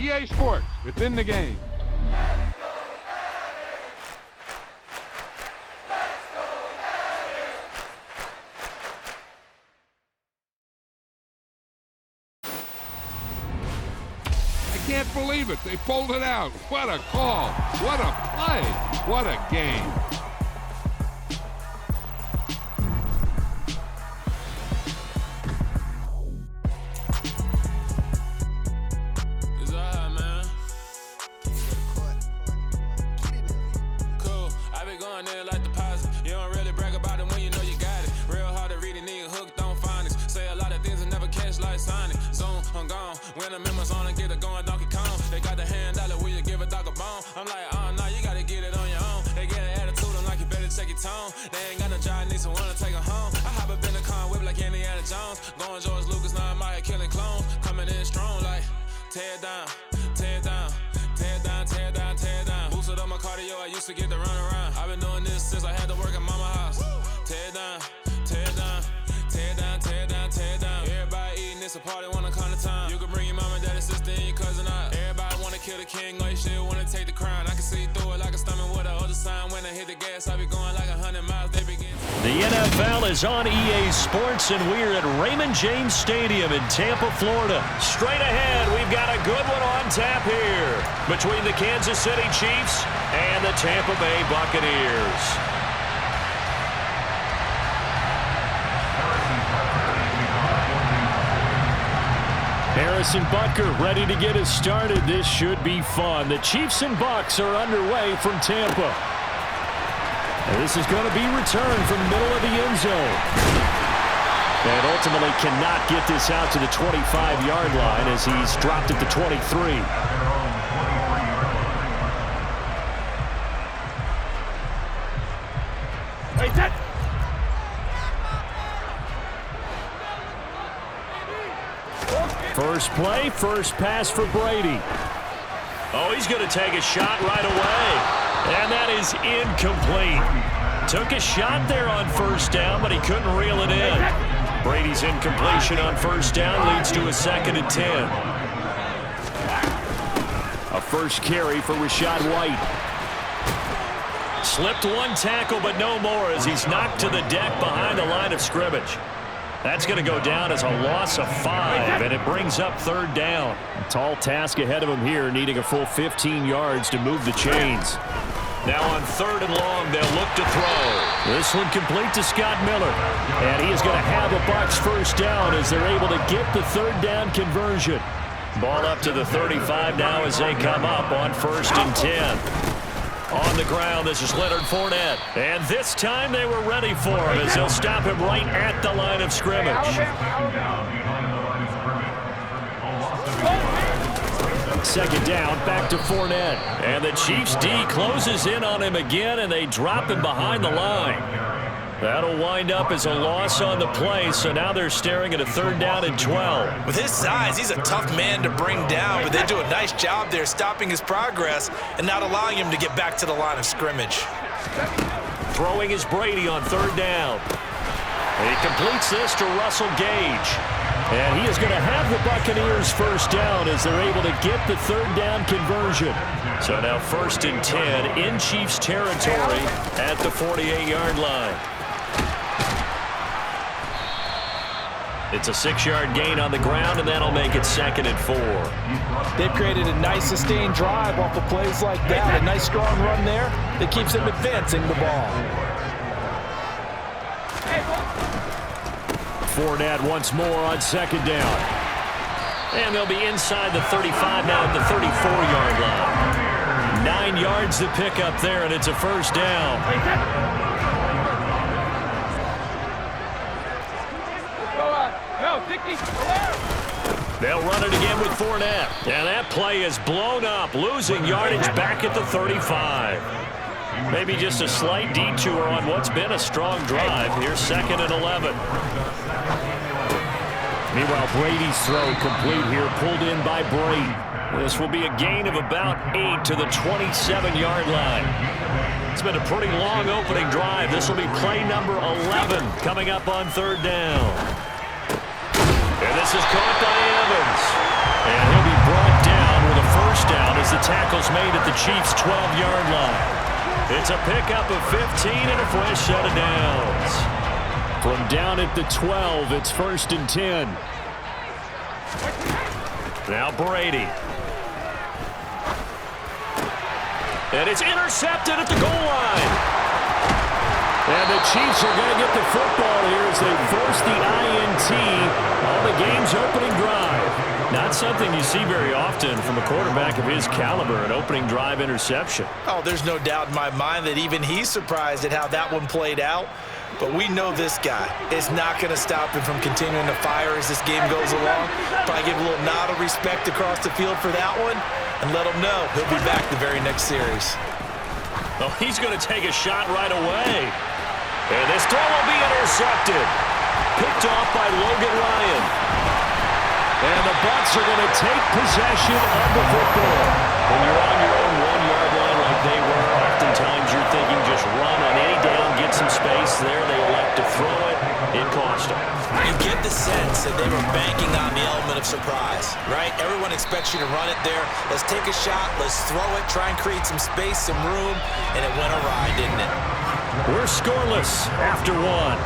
EA Sports. It's in the game. I can't believe it. They pulled it out. What a call. What a play. What a game. When the members on and get it going Donkey Kong, they got the hand dollar, will you give a dog a bone? I'm like, oh no, you gotta get it on your own. They get an attitude, I'm like, you better check your tone. They ain't got no job, need someone to take her home. I hop up in the car, whip like Indiana Jones. Going George Lucas, now I'm out here killing clones. Coming in strong like, tear it down, tear it down, tear it down, tear it down, tear it down. Boosted up my cardio, I used to get to run around. I've been doing this since I had to work at mama house. Tear it down, tear it down, tear it down, tear it down, tear it down. Everybody eating, it's a party, wanna come to time. You can bring your mama, daddy, sister, and your cousin out. Everybody wanna kill the king, or you shit wanna take the crown. I can see through it like a stomach with a other sign. When I hit the gas, I be going like 100 miles. They begin. The NFL is on EA Sports, and we're at Raymond James Stadium in Tampa, Florida. Straight ahead, we've got a good one on tap here between the Kansas City Chiefs and the Tampa Bay Buccaneers. Harrison Butker ready to get us started. This should be fun. The Chiefs and Bucs are underway from Tampa. And this is going to be returned from the middle of the end zone. And ultimately cannot get this out to the 25-yard line as he's dropped at the 23. First play, first pass for Brady. Oh, he's going to take a shot right away. And that is incomplete. Took a shot there on first down, but he couldn't reel it in. Brady's incompletion on first down leads to a 2nd and 10. A first carry for Rachaad White. Slipped one tackle, but no more as he's knocked to the deck behind the line of scrimmage. That's going to go down as a loss of 5, and it brings up 3rd down. A tall task ahead of him here, needing a full 15 yards to move the chains. Now on 3rd and long, they'll look to throw. This one complete to Scott Miller. And he is going to have a Bucs first down as they're able to get the 3rd down conversion. Ball up to the 35 now as they come up on 1st and 10. On the ground, this is Leonard Fournette. And this time they were ready for him as they'll stop him right at the line of scrimmage. Second down, back to Fournette. And the Chiefs D closes in on him again, and they drop him behind the line. That'll wind up as a loss on the play, so now they're staring at a 3rd down and 12. With his size, he's a tough man to bring down, but they do a nice job there stopping his progress and not allowing him to get back to the line of scrimmage. Throwing is Brady on 3rd down. He completes this to Russell Gage. And he is going to have the Buccaneers first down as they're able to get the 3rd down conversion. So now 1st and 10 in Chiefs territory at the 48-yard line. It's a 6-yard gain on the ground, and that'll make it 2nd and 4. They've created a nice sustained drive off of plays like that. A nice strong run there that keeps them advancing the ball. Fournette once more on 2nd down. And they'll be inside the 35 now at the 34-yard line. 9 yards to pick up there, and it's a first down. They'll run it again with Fournette. And that play is blown up, losing yardage back at the 35. Maybe just a slight detour on what's been a strong drive. Here's 2nd and 11. Meanwhile, Brady's throw complete here, pulled in by Brady. This will be a gain of about 8 to the 27-yard line. It's been a pretty long opening drive. This will be play number 11 coming up on 3rd down. And this is caught by Evans. And he'll be brought down with a the tackle's made at the Chiefs' 12-yard line. It's a pickup of 15 and a fresh set of downs. From down at the 12, it's 1st and 10. Now Brady. And it's intercepted at the goal line. And the Chiefs are going to get the football here as they force the INT on the game's opening drive. Not something you see very often from a quarterback of his caliber, an opening drive interception. Oh, there's no doubt in my mind that even he's surprised at how that one played out. But we know this guy is not going to stop him from continuing to fire as this game goes along. Probably give a little nod of respect across the field for that one and let him know he'll be back the very next series. Oh, he's going to take a shot right away. And this throw will be intercepted. Picked off by Logan Ryan. And the Bucs are going to take possession of the football. When you're on your own 1-yard line like they were, oftentimes you're thinking just run on any down, get some space. There they elect to throw it. It cost them. You get the sense that they were banking on the element of surprise, right? Everyone expects you to run it there. Let's take a shot. Let's throw it. Try and create some space, some room. And it went awry, didn't it? We're scoreless after one.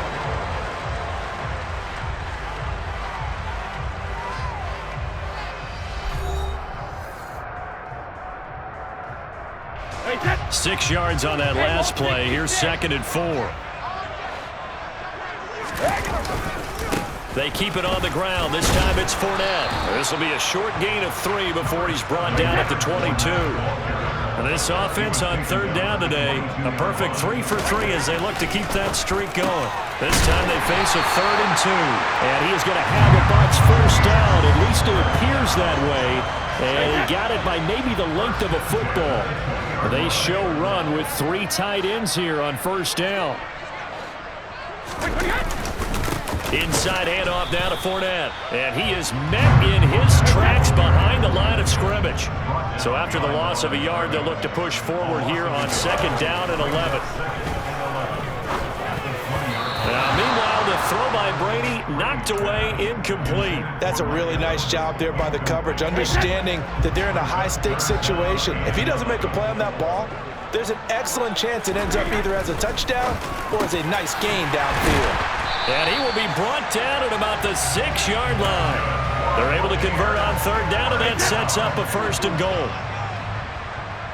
Hey, 6 yards on that last play. Here's 2nd and 4. They keep it on the ground. This time it's Fournette. This will be a short gain of 3 before he's brought down at the 22. And this offense on 3rd down today, a perfect 3 for 3 as they look to keep that streak going. This time they face a 3rd and 2. And he is going to have the Bucs first down. At least it appears that way. And he got it by maybe the length of a football. They show run with 3 tight ends here on 1st down. Inside handoff now to Fournette. And he is met in his tracks behind the line of scrimmage. So after the loss of a yard, they'll look to push forward here on 2nd down and 11. Now, meanwhile, the throw by Brady knocked away, incomplete. That's a really nice job there by the coverage, understanding that they're in a high-stakes situation. If he doesn't make a play on that ball, there's an excellent chance it ends up either as a touchdown or as a nice gain downfield. And he will be brought down at about the 6-yard line. They're able to convert on 3rd down, and that sets up a 1st and goal.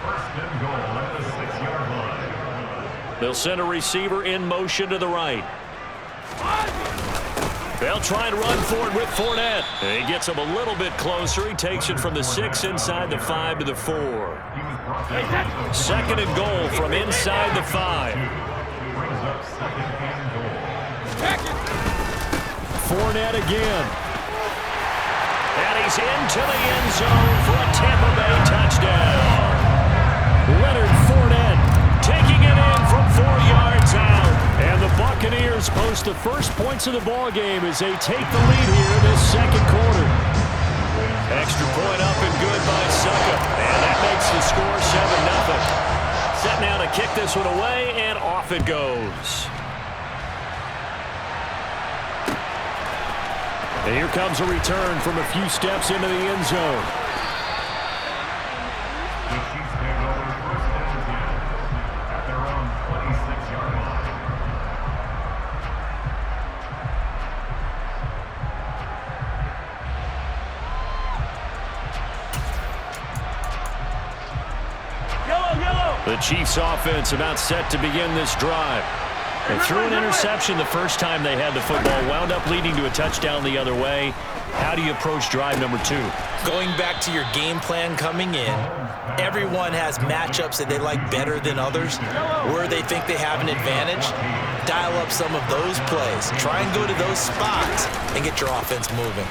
1st and goal at the 6-yard line. They'll send a receiver in motion to the right. They'll try and run for it with Fournette. And he gets him a little bit closer. He takes it from the 6 inside the 5 to the 4. 2nd and goal from inside the 5. Brings up 2nd and goal. Fournette again. And he's into the end zone for a Tampa Bay touchdown. Leonard Fournette taking it in from 4 yards out. And the Buccaneers post the first points of the ball game as they take the lead here in this 2nd quarter. Extra point up and good by Succa. And that makes the score 7-0. Set now to kick this one away, and off it goes. And here comes a return from a few steps into the end zone. The Chiefs take over 1st and 10 at their own 26-yard line. The Chiefs offense about set to begin this drive. They threw an interception the first time they had the football, wound up leading to a touchdown the other way. How do you approach drive number 2? Going back to your game plan coming in, everyone has matchups that they like better than others, where they think they have an advantage. Dial up some of those plays. Try and go to those spots and get your offense moving.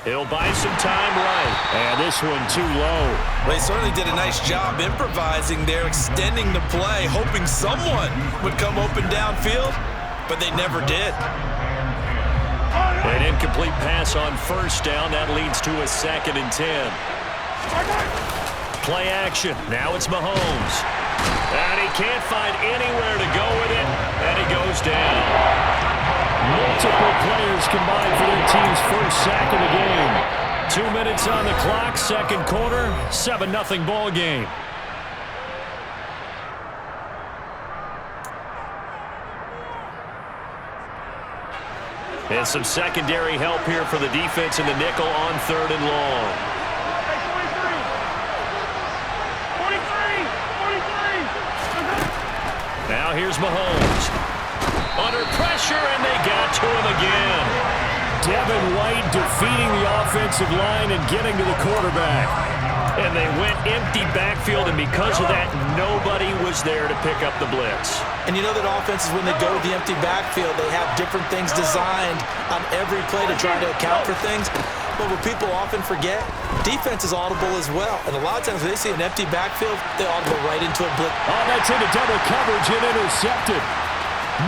He'll buy some time right. And this one too low. Well, they certainly did a nice job improvising there, extending the play, hoping someone would come open downfield, but they never did. An incomplete pass on 1st down. That leads to a 2nd and 10. Play action. Now it's Mahomes. And he can't find anywhere to go with it, and he goes down. Multiple players combined for their team's first sack of the game. 2 minutes on the clock, second quarter, 7-0 ball game. And some secondary help here for the defense in the nickel on 3rd and long. Now here's Mahomes. Under pressure, and they got to him again. Devin White defeating the offensive line and getting to the quarterback. And they went empty backfield, and because of that, nobody was there to pick up the blitz. And you know that offenses, when they go to the empty backfield, they have different things designed on every play to try to account for things. But what people often forget, defense is audible as well. And a lot of times when they see an empty backfield, they audible right into a blitz. Oh, that's into double coverage and intercepted.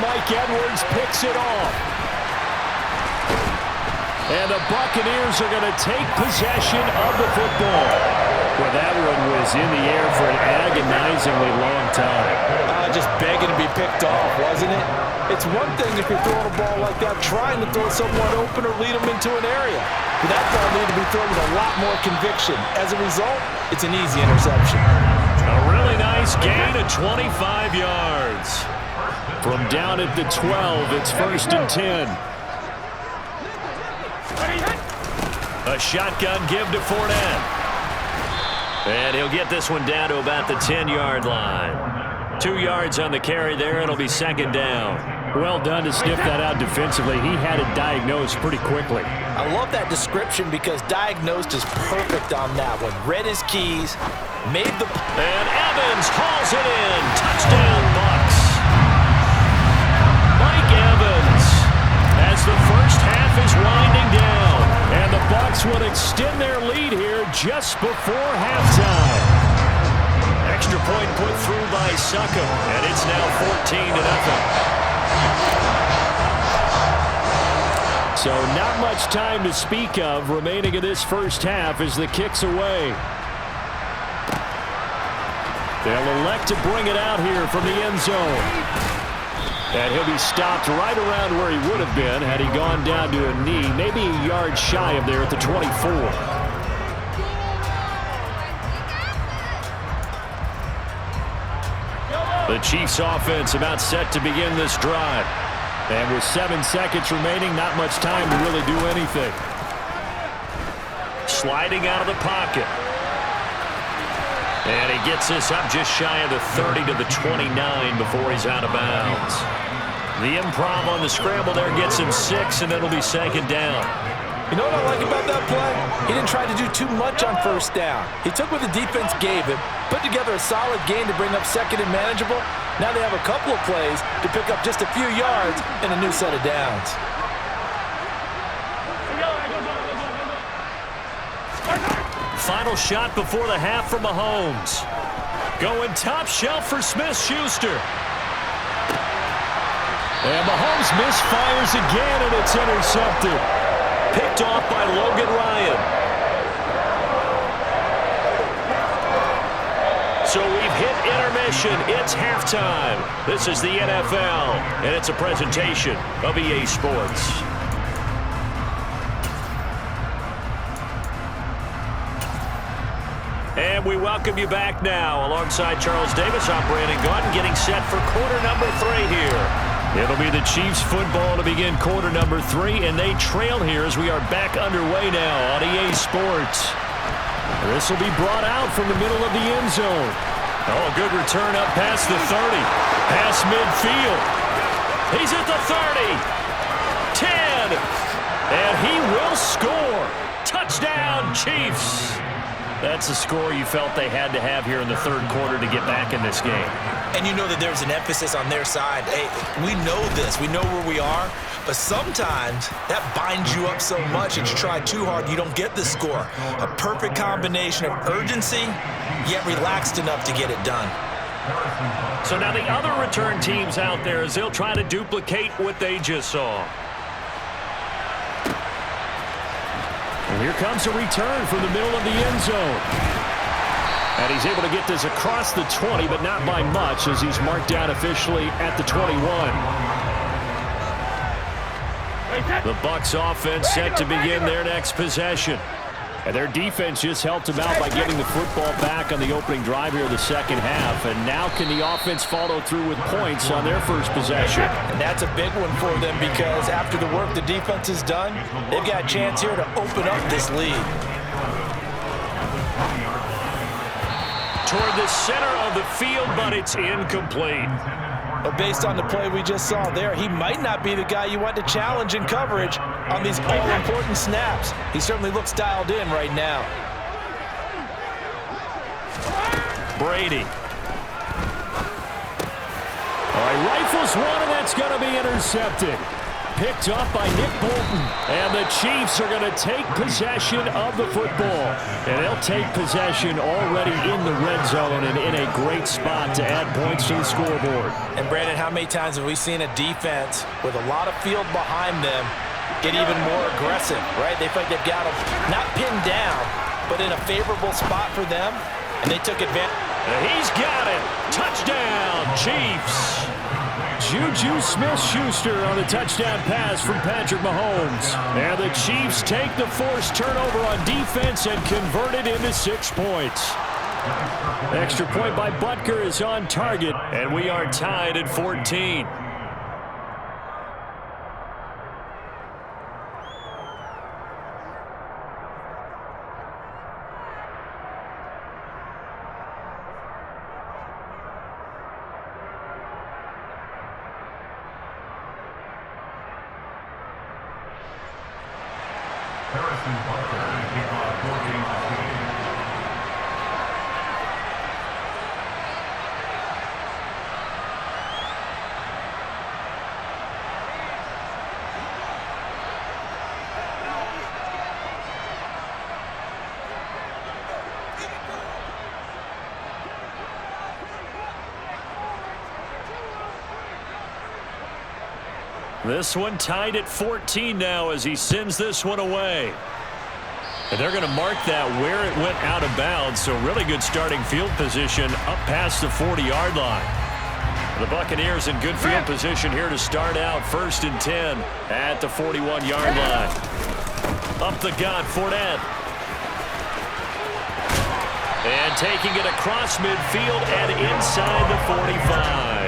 Mike Edwards picks it off. And the Buccaneers are going to take possession of the football. Well, that one was in the air for an agonizingly long time. Just begging to be picked off, wasn't it? It's one thing if you're throwing a ball like that, trying to throw someone open or lead them into an area. But that ball needed to be thrown with a lot more conviction. As a result, it's an easy interception. A really nice gain of 25 yards. From down at the 12, it's 1st and 10. A shotgun give to Fournette. And he'll get this one down to about the 10-yard line. 2 yards on the carry there. It'll be 2nd down. Well done to sniff that out defensively. He had it diagnosed pretty quickly. I love that description because diagnosed is perfect on that one. Read his keys, made the... And Evans hauls it in. Touchdown, Bucs. Mike Evans as the first half is winding down. And the Bucs will extend their lead here just before halftime. Extra point put through by Succop, and it's now 14-0. So not much time to speak of remaining in this first half as the kick's away. They'll elect to bring it out here from the end zone. And he'll be stopped right around where he would have been had he gone down to a knee, maybe a yard shy of there at the 24. The Chiefs offense about set to begin this drive. And with 7 seconds remaining, not much time to really do anything. Sliding out of the pocket. And he gets this up just shy of the 30 to the 29 before he's out of bounds. The improv on the scramble there gets him 6, and it'll be 2nd down. You know what I like about that play? He didn't try to do too much on 1st down. He took what the defense gave him, put together a solid game to bring up 2nd and manageable. Now they have a couple of plays to pick up just a few yards and a new set of downs. Final shot before the half from Mahomes. Going top shelf for Smith-Schuster. And Mahomes misfires again, and it's intercepted. Picked off by Logan Ryan. So we've hit intermission. It's halftime. This is the NFL, and it's a presentation of EA Sports. And we welcome you back now. Alongside Charles Davis, I'm Brandon Gaudin, getting set for quarter number 3 here. It'll be the Chiefs football to begin quarter number 3, and they trail here as we are back underway now on EA Sports. This will be brought out from the middle of the end zone. Oh, a good return up past the 30. Past midfield. He's at the 30. 10. And he will score. Touchdown, Chiefs. That's the score you felt they had to have here in the 3rd quarter to get back in this game. And you know that there's an emphasis on their side. Hey, we know this. We know where we are. But sometimes that binds you up so much that you try too hard, you don't get the score. A perfect combination of urgency, yet relaxed enough to get it done. So now the other return teams out there, as they'll try to duplicate what they just saw. And here comes a return from the middle of the end zone. And he's able to get this across the 20, but not by much, as he's marked down officially at the 21. The Bucs offense set to begin their next possession. And their defense just helped them out by getting the football back on the opening drive here in the second half. And now can the offense follow through with points on their first possession? And that's a big one for them because after the work the defense has done, they've got a chance here to open up this lead. Toward the center of the field, but it's incomplete. But based on the play we just saw there, he might not be the guy you want to challenge in coverage on these all-important snaps. He certainly looks dialed in right now. Brady. All right, rifles one, and that's going to be intercepted. Picked up by Nick Bolton. And the Chiefs are going to take possession of the football. And they'll take possession already in the red zone and in a great spot to add points to the scoreboard. And Brandon, how many times have we seen a defense with a lot of field behind them get even more aggressive, right? They feel like they've got them not pinned down, but in a favorable spot for them, and they took advantage. And he's got it. Touchdown, Chiefs. Juju Smith-Schuster on the touchdown pass from Patrick Mahomes. And the Chiefs take the forced turnover on defense and convert it into 6 points. Extra point by Butker is on target, and we are tied at 14. This one tied at 14 now as he sends this one away. And they're going to mark that where it went out of bounds, so really good starting field position up past the 40-yard line. The Buccaneers in good field position here to start out 1st and 10 at the 41-yard line. Up the gun, Fournette. And taking it across midfield and inside the 45.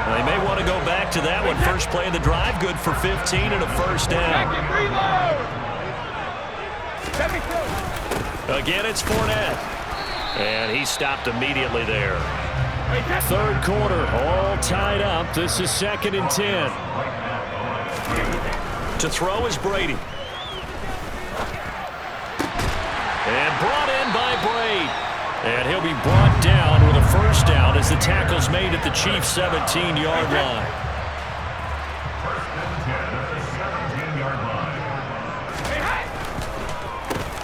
They may want to go back to that one. First play of the drive, good for 15 and a first down. Again, it's Fournette. And he stopped immediately there. Third quarter, all tied up. This is 2nd and 10. To throw is Brady. And brought in by Brady. And he'll be brought down with a first down as the tackle's made at the Chiefs' 17-yard line. First and 10 at the 17-yard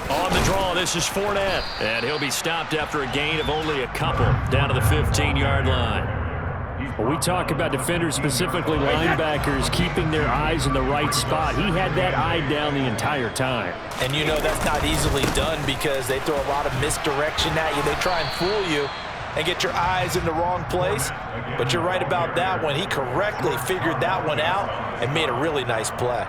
line. On the draw, this is Fournette. And he'll be stopped after a gain of only a couple down to the 15-yard line. When we talk about defenders, specifically linebackers, keeping their eyes in the right spot, he had that eye down the entire time. And you know that's not easily done because they throw a lot of misdirection at you. They try and fool you and get your eyes in the wrong place. But you're right about that one. He correctly figured that one out and made a really nice play.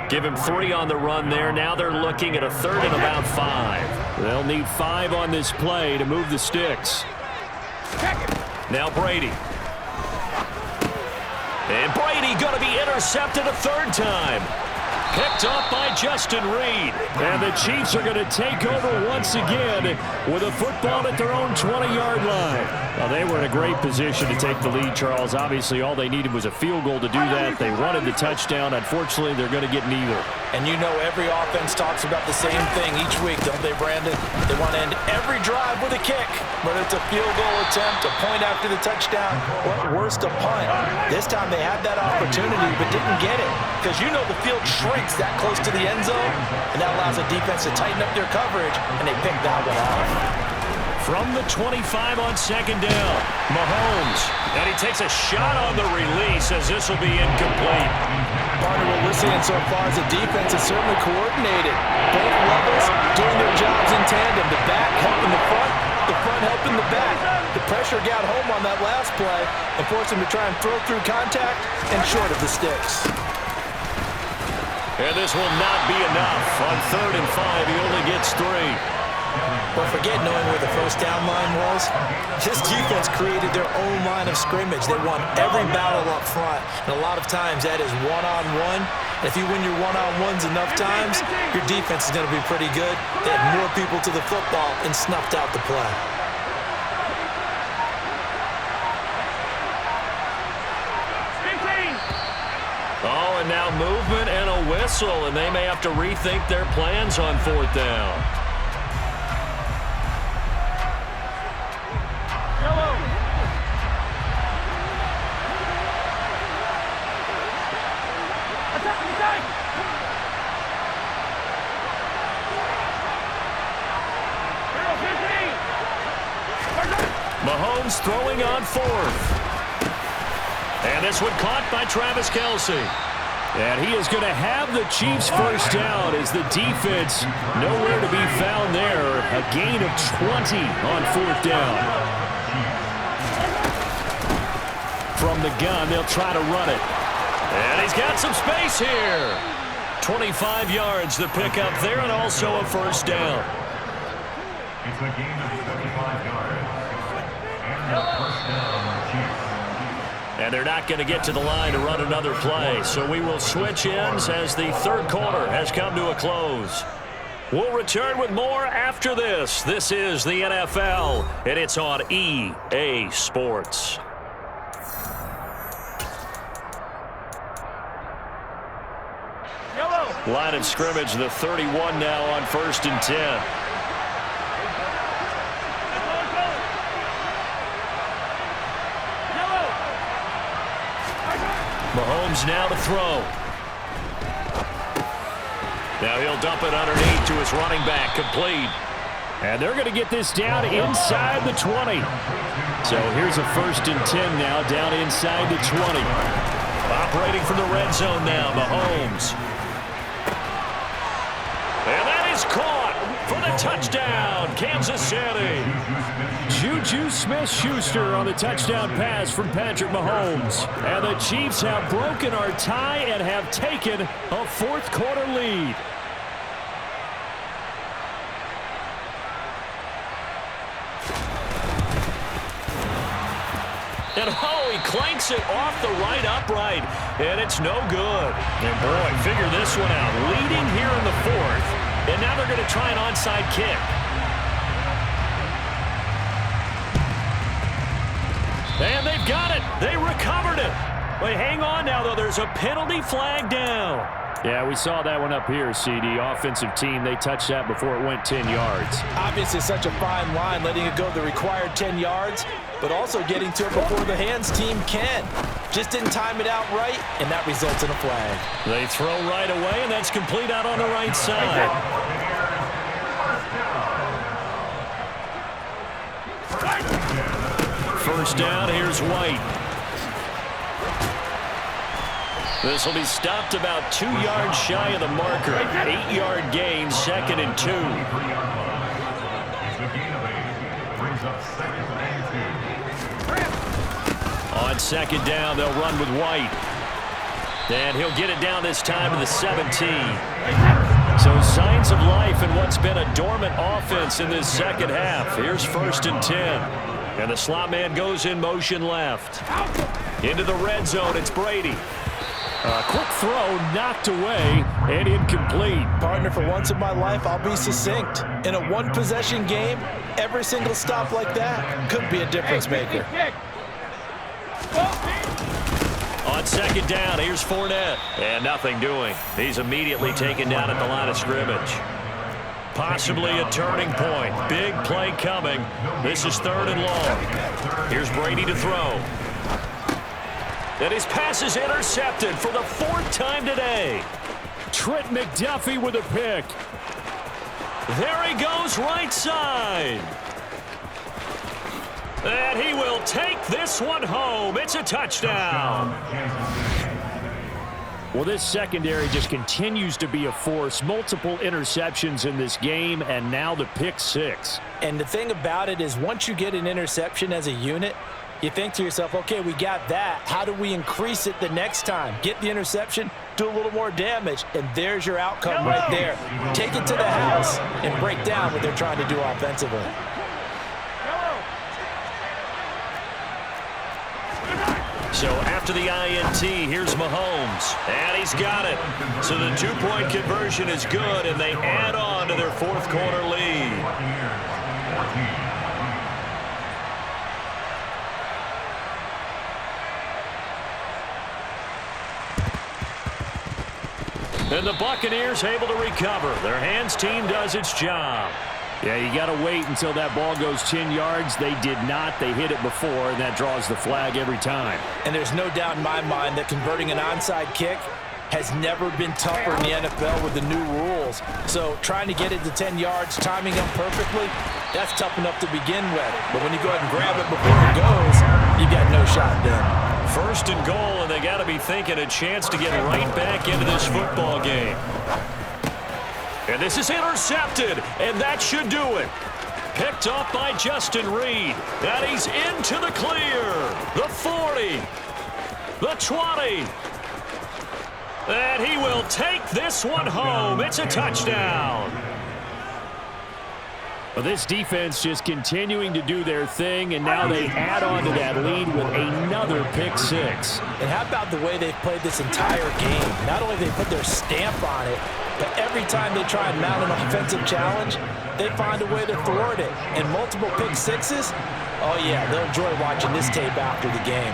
Give him 3 on the run there. Now they're looking at a 3rd and about 5. They'll need 5 on this play to move the sticks. Now Brady. And Brady going to be intercepted a 3rd time. Picked up by Justin Reed. And the Chiefs are going to take over once again with a football at their own 20-yard line. Well, they were in a great position to take the lead, Charles. Obviously, all they needed was a field goal to do that. They wanted the touchdown. Unfortunately, they're going to get neither. And you know every offense talks about the same thing each week, don't they, Brandon? They want to end every drive with a kick. Whether it's a field goal attempt, a point after the touchdown, or worst, a punt. This time they had that opportunity but didn't get it because you know the field shrinks that close to the end zone, and that allows the defense to tighten up their coverage, and they picked that one off. From the 25 on 2nd down, Mahomes. And he takes a shot on the release as this will be incomplete. Partner, what we're seeing so far is the defense is certainly coordinated. Both levels doing their jobs in tandem. The back helping the front helping the back. The pressure got home on that last play and forced him to try and throw through contact and short of the sticks. And this will not be enough. On 3rd and 5, he only gets 3. But forget knowing where the first down line was. This defense created their own line of scrimmage. They won every battle up front. And a lot of times that is one-on-one. And if you win your one-on-ones enough times, your defense is going to be pretty good. They had more people to the football and snuffed out the play. Oh, and now movement and a whistle, and they may have to rethink their plans on 4th down. Mahomes throwing on 4th. And this one caught by Travis Kelce. And he is going to have the Chiefs first down as the defense nowhere to be found there. A gain of 20 on 4th down. From the gun, they'll try to run it. And he's got some space here. 25 yards the pickup there, and also a first down. It's a gain of 25 yards. And the first down on the Chiefs. And they're not going to get to the line to run another play. So we will switch ends as the 3rd quarter has come to a close. We'll return with more after this. This is the NFL, and it's on EA Sports. Line of scrimmage, the 31 now on 1st and 10. Mahomes now to throw. Now he'll dump it underneath to his running back, complete. And they're going to get this down inside the 20. So here's a 1st and 10 now, down inside the 20. Operating from the red zone now, Mahomes. And that is caught for the touchdown, Kansas City. Juju Smith-Schuster on the touchdown pass from Patrick Mahomes. And the Chiefs have broken our tie and have taken a 4th quarter lead. And oh, he clanks it off the right upright, and it's no good. And boy, figure this one out. Leading here in the 4th, and now they're going to try an onside kick. And they've got it. They recovered it. But hang on now, though. There's a penalty flag down. Yeah, we saw that one up here, CD. Offensive team, they touched that before it went 10 yards. Obviously, such a fine line, letting it go the required 10 yards, but also getting to it before the hands team can. Just didn't time it out right, and that results in a flag. They throw right away, and that's complete out on the right side. First down, here's White. This will be stopped about 2 yards shy of the marker. 8-yard gain, 2nd and 2. On 2nd down, they'll run with White. And he'll get it down this time to the 17. So signs of life in what's been a dormant offense in this 2nd half. Here's 1st and 10. And the slot man goes in motion left. Into the red zone, it's Brady. A quick throw knocked away and incomplete. Partner, for once in my life, I'll be succinct. In a one-possession game, every single stop like that could be a difference maker. On 2nd down, here's Fournette. And nothing doing. He's immediately taken down at the line of scrimmage. Possibly a turning point. Big play coming. This is 3rd and long. Here's Brady to throw. And his pass is intercepted for the 4th time today. Trent McDuffie with a pick. There he goes right side. And he will take this one home. It's a touchdown. Well, this secondary just continues to be a force. Multiple interceptions in this game, and now the pick 6. And the thing about it is once you get an interception as a unit, you think to yourself, okay, we got that. How do we increase it the next time? Get the interception, do a little more damage, and there's your outcome right there. Take it to the house and break down what they're trying to do offensively. So after the INT, here's Mahomes, and he's got it. So the two-point conversion is good, and they add on to their fourth quarter lead. And the Buccaneers able to recover. Their hands team does its job. Yeah, you got to wait until that ball goes 10 yards. They did not. They hit it before, and that draws the flag every time. And there's no doubt in my mind that converting an onside kick has never been tougher in the NFL with the new rules. So trying to get it to 10 yards, timing them perfectly, that's tough enough to begin with. But when you go ahead and grab it before it goes, you got no shot then. First and goal, and they got to be thinking a chance to get right back into this football game. And this is intercepted, and that should do it. Picked off by Justin Reed. And he's into the clear. The 40. The 20. And he will take this one home. It's a touchdown. Well, this defense just continuing to do their thing, and now they add on to that lead with another pick six. And how about the way they've played this entire game? Not only they put their stamp on it, but every time they try and mount an offensive challenge, they find a way to thwart it. And multiple pick sixes, oh yeah, they'll enjoy watching this tape after the game.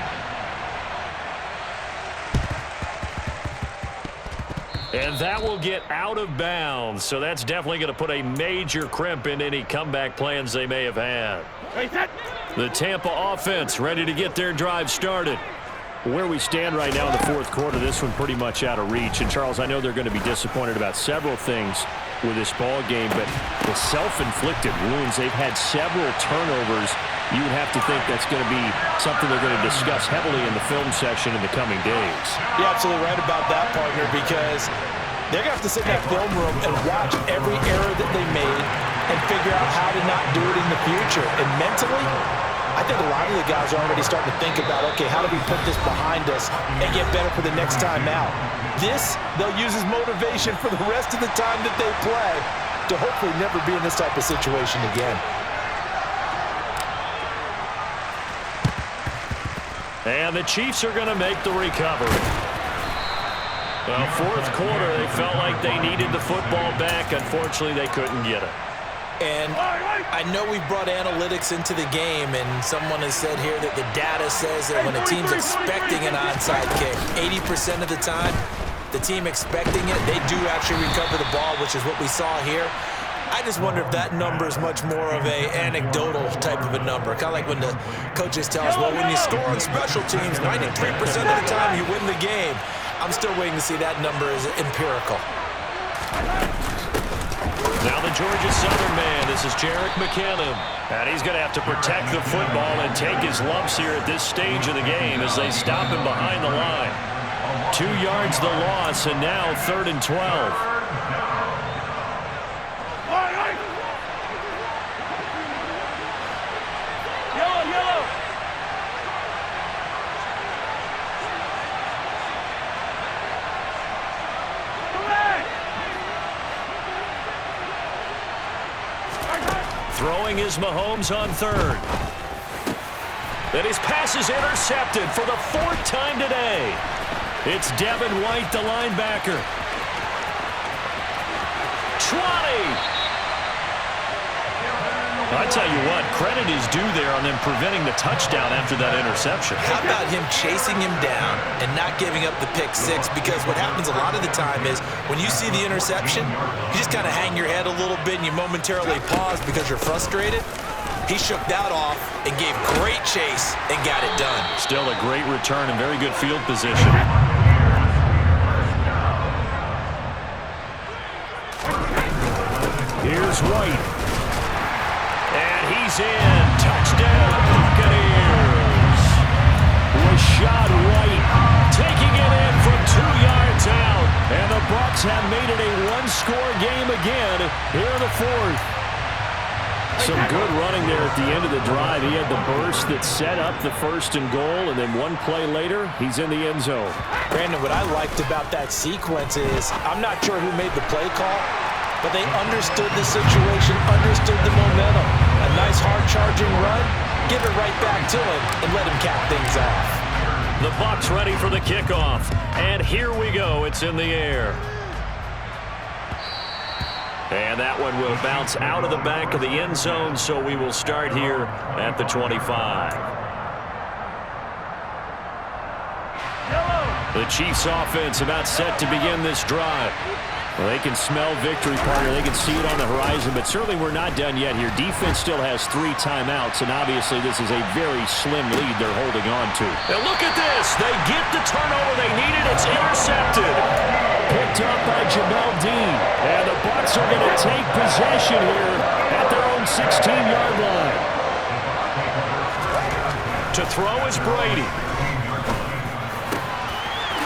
And that will get out of bounds, so that's definitely going to put a major crimp in any comeback plans they may have had. The Tampa offense ready to get their drive started. Where we stand right now in the fourth quarter, this one pretty much out of reach. And, Charles, I know they're going to be disappointed about several things with this ball game, but the self-inflicted wounds, they've had several turnovers. You would have to think that's going to be something they're going to discuss heavily in the film section in the coming days. You're absolutely right about that, partner, because they're going to have to sit in that film room and watch every error that they made and figure out how to not do it in the future. And mentally, I think a lot of the guys are already starting to think about, okay, how do we put this behind us and get better for the next time out? This, they'll use as motivation for the rest of the time that they play to hopefully never be in this type of situation again. And the Chiefs are going to make the recovery. Well, fourth quarter, they felt like they needed the football back. Unfortunately, they couldn't get it. And I know we've brought analytics into the game, and someone has said here that the data says that when a team's expecting an onside kick, 80% of the time, the team expecting it, they do actually recover the ball, which is what we saw here. I just wonder if that number is much more of a anecdotal type of a number. Kind of like when the coaches tell us, well, when you score on special teams, 93% of the time you win the game. I'm still waiting to see that number is empirical. Now the Georgia Southern man, this is Jerick McKinnon. And he's going to have to protect the football and take his lumps here at this stage of the game as they stop him behind the line. 2 yards the loss, and now 3rd and 12. Throwing is Mahomes on 3rd. And his pass is intercepted for the 4th time today. It's Devin White, the linebacker. 20. I tell you what, credit is due there on them preventing the touchdown after that interception. How about him chasing him down and not giving up the pick six? Because what happens a lot of the time is when you see the interception, you just kind of hang your head a little bit and you momentarily pause because you're frustrated. He shook that off and gave great chase and got it done. Still a great return and very good field position. Here's White. And he's in. Touchdown, Buccaneers. Rashad White taking it in from 2 yards out. And the Bucs have made it a one-score game again here in the 4th. Some good running there at the end of the drive. He had the burst that set up the 1st and goal, and then one play later, he's in the end zone. Brandon, what I liked about that sequence is I'm not sure who made the play call, but they understood the situation, understood the momentum. A nice hard-charging run, give it right back to him, and let him cap things off. The Bucs ready for the kickoff, and here we go. It's in the air. And that one will bounce out of the back of the end zone, so we will start here at the 25. The Chiefs offense about set to begin this drive. Well, they can smell victory, partner. They can see it on the horizon, but certainly we're not done yet here. Defense still has 3 timeouts, and obviously this is a very slim lead they're holding on to. And look at this. They get the turnover they needed. It's intercepted. Picked up by Jamel Dean. And the Bucs are going to take possession here at their own 16-yard line. To throw is Brady.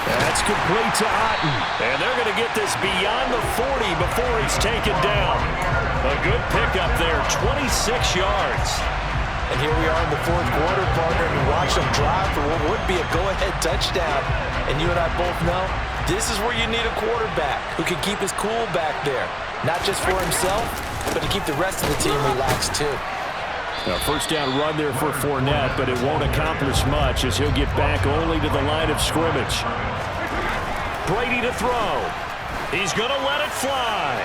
That's complete to Otten. And they're going to get this beyond the 40 before he's taken down. A good pickup there, 26 yards. And here we are in the 4th quarter, partner, and watch them drive for what would be a go-ahead touchdown. And you and I both know this is where you need a quarterback who can keep his cool back there. Not just for himself, but to keep the rest of the team relaxed too. A first down run there for Fournette, but it won't accomplish much as he'll get back only to the line of scrimmage. Brady to throw. He's going to let it fly.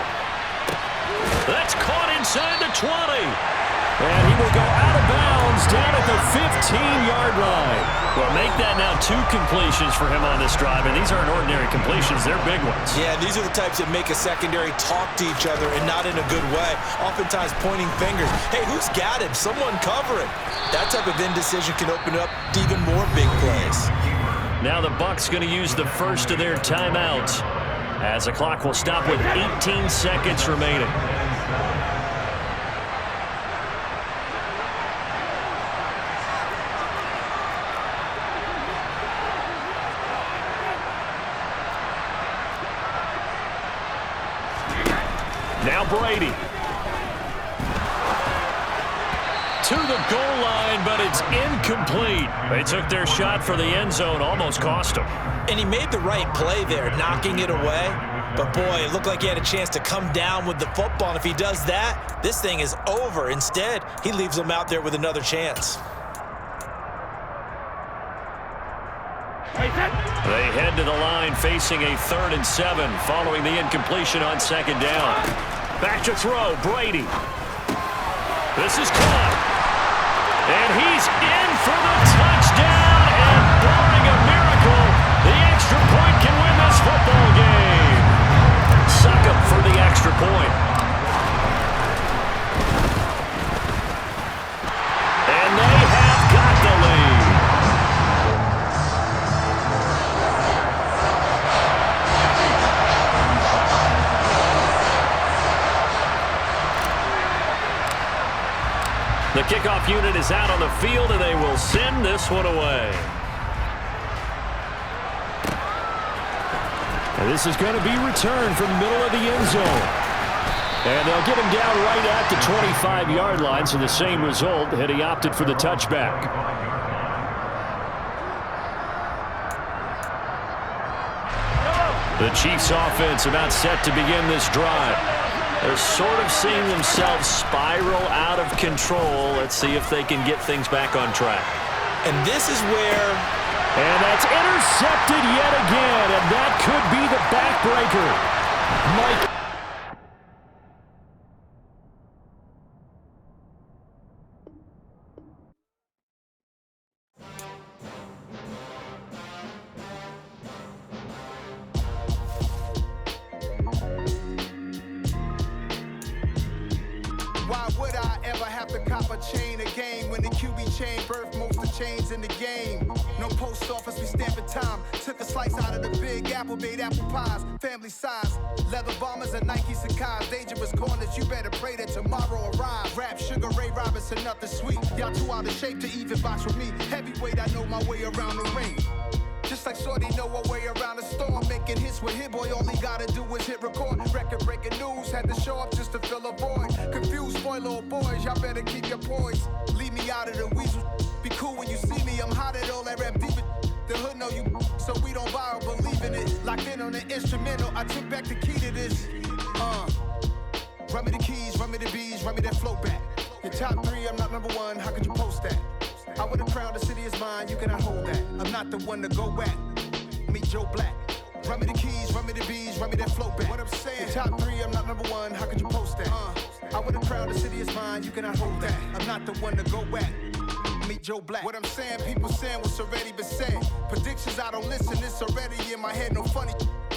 That's caught inside the 20. And he will go out of bounds down at the 15-yard line. Well, make that now 2 completions for him on this drive, and these aren't ordinary completions. They're big ones. Yeah, these are the types that make a secondary talk to each other and not in a good way, oftentimes pointing fingers. Hey, who's got him? Someone cover him. That type of indecision can open up to even more big plays. Now the Bucs going to use the first of their timeouts as the clock will stop with 18 seconds remaining. Now Brady. To the goal line, but it's incomplete. They took their shot for the end zone, almost cost them. And he made the right play there, knocking it away. But boy, it looked like he had a chance to come down with the football. And if he does that, this thing is over. Instead, he leaves them out there with another chance. They head to the line facing a 3rd and 7 following the incompletion on 2nd down. Back to throw, Brady. This is caught. And he's in for the touchdown. And barring a miracle, the extra point can win this football game. Suck up for the extra point. And they have got the lead. The kickoff unit is out on the field, and they will send this one away. And this is going to be returned from the middle of the end zone. And they'll get him down right at the 25-yard line, so the same result had he opted for the touchback. The Chiefs offense about set to begin this drive. They're sort of seeing themselves spiral out of control. Let's see if they can get things back on track. And this is where... And that's intercepted yet again, and that could be the backbreaker. Mike. Why would I ever have to cop a chain again when the QB chain birthed most of the chains in the game? No post office, we stamping time. Took a slice out of the big apple, made apple pies, family size. Leather bombers and Nike Sacai's. Dangerous corners, you better pray that tomorrow arrives. Rap, Sugar Ray Robinson, nothing sweet. Y'all too out of shape to even box with me. Heavyweight, I know my way around the ring. Just like Shorty know a way around the storm. Making hits with Hit Boy, all he gotta do is hit record. Record breaking news, had to show up just to fill a void. Confused boy, little boys, y'all better keep your poise. Leave me out of the weasel. Be cool when you see me, I'm hot at all that rap deep. The hood know you, so we don't borrow, believe in it. Locked in on the instrumental, I took back the key to this. Run me the keys, run me the bees, run me that flow back. Your top 3, I'm not number 1, how could you post that? I would've crowned the city is mine, you cannot hold that. I'm not the one to go back. Meet Joe Black. Run me the keys, run me the bees, run me that flow back. What I'm saying, your top 3, I'm not number 1, how could you post that? I would've crowned the city is mine, you cannot hold that. I'm not the one to go back. Meet Joe Black. What I'm saying, people saying what's already been said. Predictions, I don't listen, it's already in my head, no funny.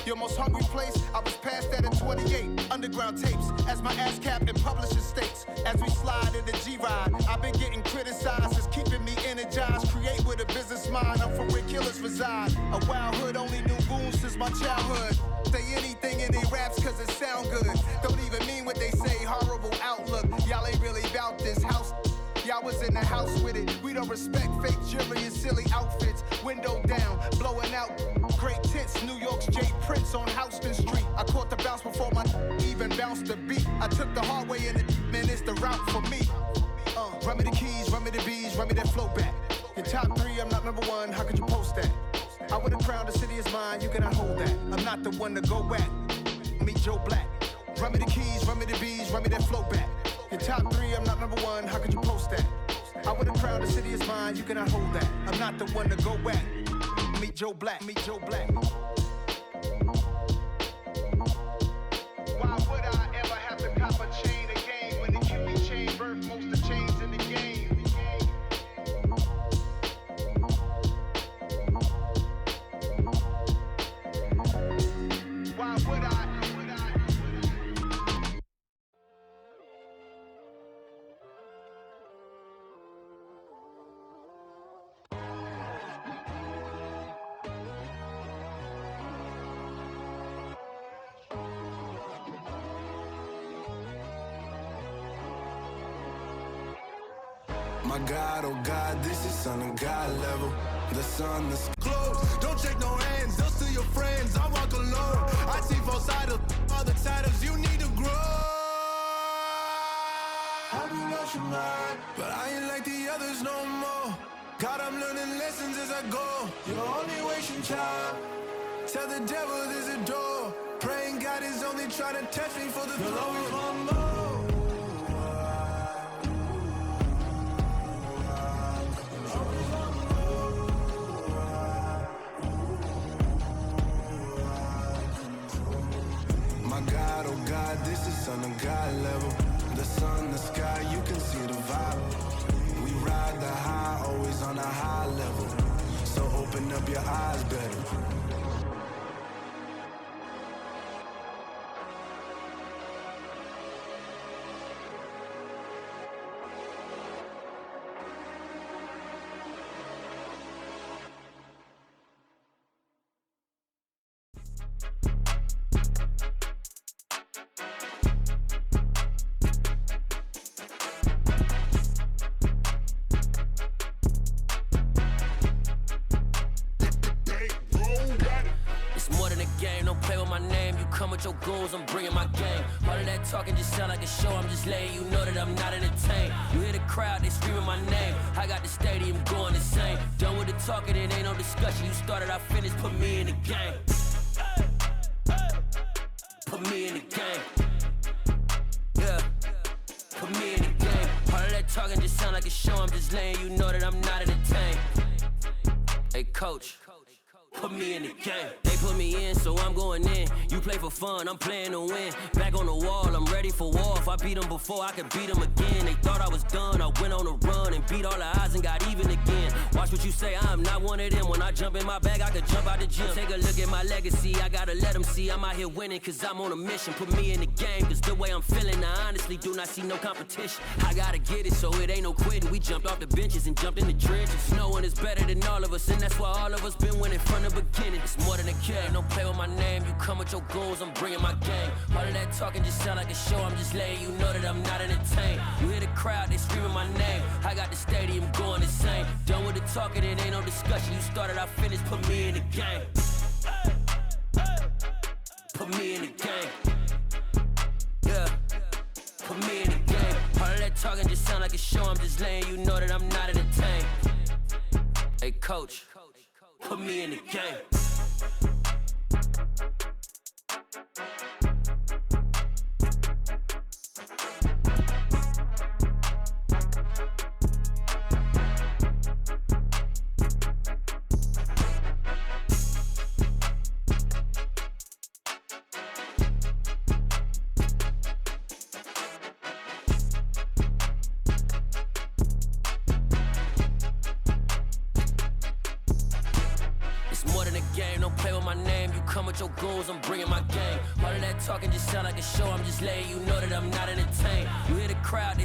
Your most hungry place, I was past that in 28. Underground tapes, as my ass cap in publishing states. As we slide in the G-Ride, I've been getting criticized, it's keeping me energized. Create with a business mind, I'm from where killers reside. A wild hood, only knew goons since my childhood. Say anything in they raps cause it sound good. Don't even mean what they say, horrible outlook. Y'all ain't really about this house. Y'all was in the house with it. We don't respect fake jewelry and silly outfits. Window down, blowing out great tits. New York's J. Prince on Houston Street. I caught the bounce before my even bounced the beat. I took the hard way in it, man, it's the route for me. Run me the keys, run me the bees, run me that flow back. Your top 3, I'm not number 1, how could you post that? I would've crowned the city is mine, you cannot hold that. I'm not the one to go back. Meet Joe Black. Run me the keys, run me the bees, run me that flow back. Your top 3, I'm not number 1, how could you post that? I would've crowned the city is mine, you cannot hold that. I'm not the one to go back. Meet Joe Black, meet Joe Black. Why would I ever have to cop a chain again when the QB chain birthed most of chains in the game? Why would I? My God, oh God, this is son of God level. The sun, the close. Don't shake no hands, those to your friends. I walk alone. I see both sides of all the titles. You need to grow. Have you lost your mind? But I ain't like the others no more. God, I'm learning lessons as I go. You're only wasting time. Tell the devil there's a door. Praying God is only trying to test me for the glory. You'll always want more. God, oh God, this is son of God level. The sun, the sky, you can see the vibe. We ride the high, always on a high level. So open up your eyes better. Your goals, I'm bringing my game. All of that talking just sound like a show. I'm just letting you know that I'm not entertained. You hear the crowd, they screaming my name. I got the stadium going insane. Done with the talking, it ain't no discussion. You started, I finished, put me in the game. Put me in the game. Yeah, put me in the game. All of that talking just sound like a show. I'm just letting you know that I'm not entertained. Hey, coach. Put me in the game. They put me in, so I'm going in. You play for fun, I'm playing to win. Back on the wall, I'm ready for war. If I beat them before, I could beat them again. They thought I was done, I went on a run and beat all the odds and got even again. Watch what you say, I'm not one of them. When I jump in my bag, I could jump out the gym. Take a look at my legacy, I gotta let them see I'm out here winning, cause I'm on a mission. Put me in the game, cause the way I'm feeling, I honestly do not see no competition. I gotta get it, so it ain't no quitting. We jumped off the benches and jumped in the trenches. No one is better than all of us, and that's why all of us been winning from the beginning. It's more than a game, don't play with my name. You come with your goons, I'm bringing my game. All of that talking just sound like a show. I'm just letting you know that I'm not entertained. You hear the crowd, they screaming my name. I got the stadium going insane. Done with the talking, it ain't no discussion. You started, I finished, put me in the game. Put me in the game. Yeah, put me in the game. All a show, I'm just letting you know that I'm not entertained. Hey, coach, put me in the game. Don't play with my name, you come with your goons, I'm bringing my game. All of that talking just sound like a show, I'm just letting you know that I'm not entertained. You hear the crowd,